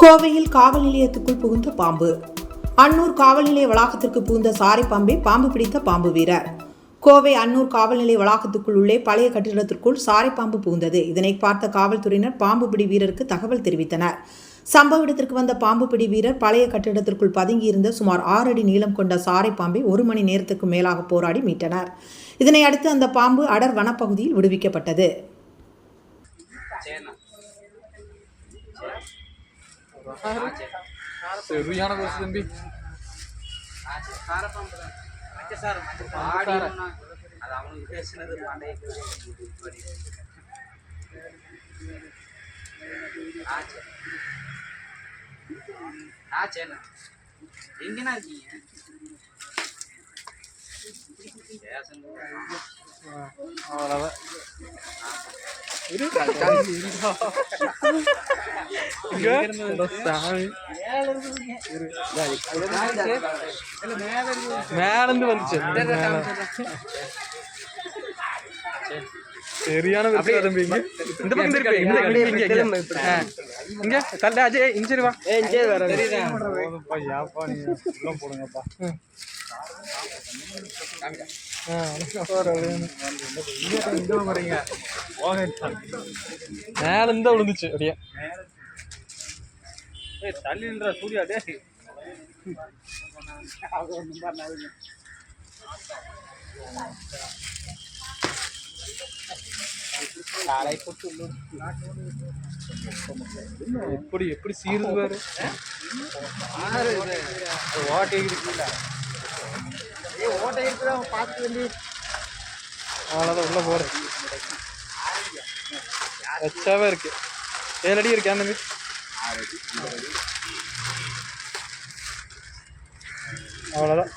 கோவையில் காவல் நிலையத்துக்குள் புகுந்த பாம்பு. அன்னூர் காவல் நிலைய வளாகத்திற்கு புகுந்த சாரை பாம்பை பாம்பு பிடித்த பாம்பு வீரர். கோவை அன்னூர் காவல் நிலைய வளாகத்துக்குள் உள்ளே பழைய கட்டிடத்திற்குள் சாரை பாம்பு புகுந்தது. இதனை பார்த்த காவல்துறையினர் பாம்பு பிடி வீரருக்கு தகவல் தெரிவித்தனர். சம்பவ இடத்திற்கு வந்த பாம்பு பிடி வீரர் பழைய கட்டிடத்திற்குள் பதுங்கியிருந்த சுமார் 6 அடி நீளம் கொண்ட சாரை பாம்பை 1 மணி நேரத்துக்கு மேலாக போராடி மீட்டனர். இதனை அடுத்து அந்த பாம்பு அடர் வனப்பகுதியில் விடுவிக்கப்பட்டது. மேலந்து வந்துச்சு சரியான இந்த பக்கம் திருப்பி இங்க தள்ள அஜய் இன்சரி வா போடுங்கப்பா மேல இருந்தா விழுந்துச்சு அப்படியே தள்ளி நின்ற சூர்யா டே எப்படி எப்படி சீருது பாரு ஓட்டை இருக்குல்ல ஓட்டை இருக்குதா பார்த்து வேண்டி அவ்வளோதான் உள்ள போற வச்சாவே இருக்கு 7 அடி இருக்கு அந்த அவ்வளோதான்.